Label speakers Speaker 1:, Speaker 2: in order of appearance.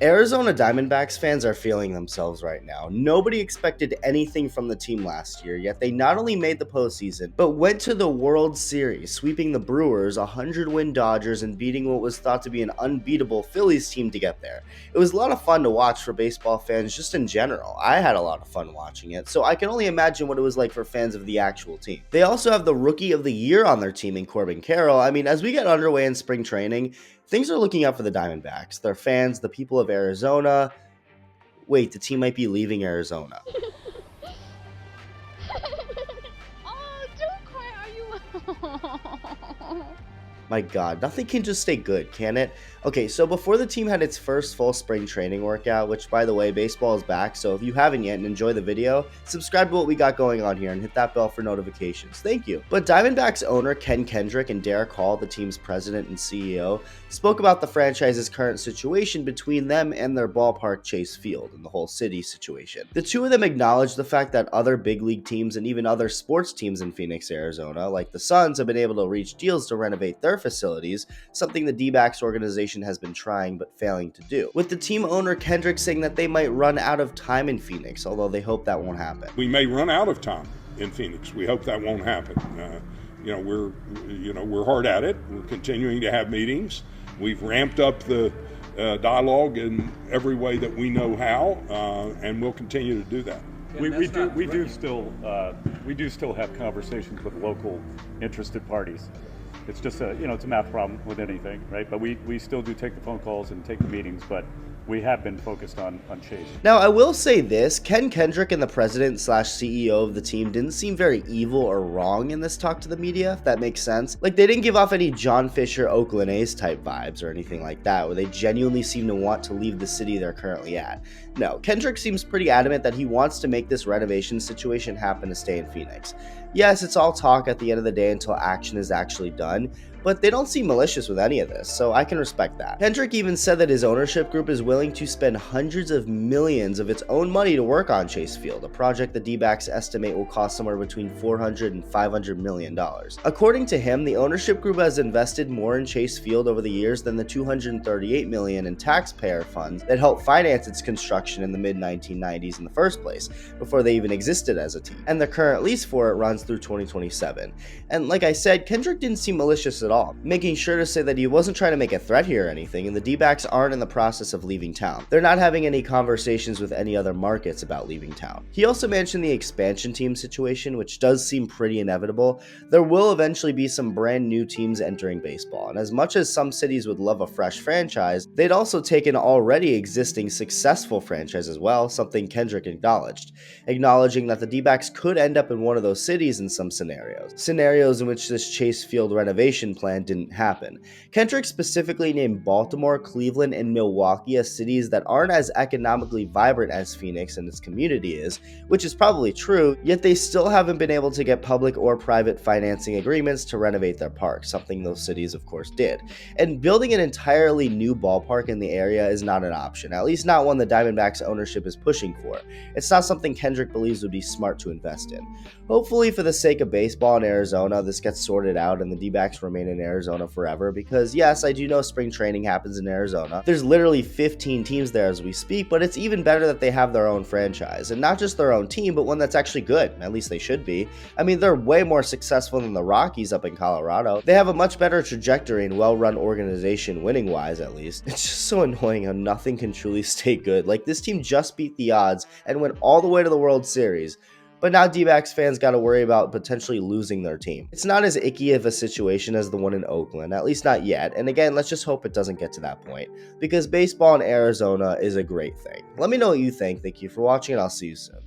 Speaker 1: Arizona Diamondbacks fans are feeling themselves right now. Nobody expected anything from the team last year, yet they not only made the postseason, but went to the World Series, sweeping the Brewers, 100-win Dodgers, and beating what was thought to be an unbeatable Phillies team to get there. It was a lot of fun to watch for baseball fans just in general. I had a lot of fun watching it, so I can only imagine what it was like for fans of the actual team. They also have the Rookie of the Year on their team in Corbin Carroll. I mean, as we get underway in spring training, things are looking up for the Diamondbacks. Their fans, the people of Arizona. Wait, the team might be leaving Arizona.
Speaker 2: Oh, don't cry, are you?
Speaker 1: My God, nothing can just stay good, can it? Okay, so before the team had its first full spring training workout, which by the way, baseball is back, so if you haven't yet and enjoy the video, subscribe to what we got going on here and hit that bell for notifications. Thank you. But Diamondbacks owner Ken Kendrick and Derek Hall, the team's president and CEO, spoke about the franchise's current situation between them and their ballpark Chase Field and the whole city situation. The two of them acknowledged the fact that other big league teams and even other sports teams in Phoenix, Arizona, like the Suns, have been able to reach deals to renovate their facilities, something the DBacks organization has been trying but failing to do. With the team owner Kendrick saying that they might run out of time in Phoenix, although they hope that won't happen.
Speaker 3: We may run out of time in Phoenix. We hope that won't happen. We're hard at it. We're continuing to have meetings. We've ramped up the dialogue in every way that we know how, and we'll continue to do that.
Speaker 4: We do still have conversations with local interested parties. It's just it's a math problem with anything, right? But we still do take the phone calls and take the meetings, but we have been focused on Chase.
Speaker 1: Now, I will say this, Ken Kendrick and the president/CEO of the team didn't seem very evil or wrong in this talk to the media, if that makes sense. Like, they didn't give off any John Fisher Oakland A's type vibes or anything like that, where they genuinely seem to want to leave the city they're currently at. No, Kendrick seems pretty adamant that he wants to make this renovation situation happen to stay in Phoenix. Yes, it's all talk at the end of the day until action is actually done, but they don't seem malicious with any of this, so I can respect that. Kendrick even said that his ownership group is willing to spend hundreds of millions of its own money to work on Chase Field, a project the D-backs estimate will cost somewhere between $400 and $500 million. According to him, the ownership group has invested more in Chase Field over the years than the $238 million in taxpayer funds that helped finance its construction in the mid-1990s in the first place, before they even existed as a team. And the current lease for it runs through 2027. And like I said, Kendrick didn't seem malicious at all, making sure to say that he wasn't trying to make a threat here or anything, and the D-backs aren't in the process of leaving town. They're not having any conversations with any other markets about leaving town. He also mentioned the expansion team situation, which does seem pretty inevitable. There will eventually be some brand new teams entering baseball, and as much as some cities would love a fresh franchise, they'd also take an already existing successful franchise as well, something Kendrick acknowledged, acknowledging that the D-backs could end up in one of those cities in some scenarios in which this Chase Field renovation plan didn't happen. Kendrick specifically named Baltimore, Cleveland, and Milwaukee as cities that aren't as economically vibrant as Phoenix and its community is, which is probably true, yet they still haven't been able to get public or private financing agreements to renovate their parks, something those cities of course did. And building an entirely new ballpark in the area is not an option, at least not one the Diamondbacks ownership is pushing for. It's not something Kendrick believes would be smart to invest in. Hopefully, for the sake of baseball in Arizona, this gets sorted out and the D-backs remain in Arizona forever, because yes, I do know spring training happens in Arizona. There's literally 15 teams there as we speak, but it's even better that they have their own franchise, and not just their own team, but one that's actually good. At least they should be. I mean, they're way more successful than the Rockies up in Colorado. They have a much better trajectory and well-run organization, winning-wise at least. It's just so annoying how nothing can truly stay good. Like, this team just beat the odds and went all the way to the World Series, but now D-backs fans got to worry about potentially losing their team. It's not as icky of a situation as the one in Oakland, at least not yet, and again, let's just hope it doesn't get to that point, because baseball in Arizona is a great thing. Let me know what you think. Thank you for watching, and I'll see you soon.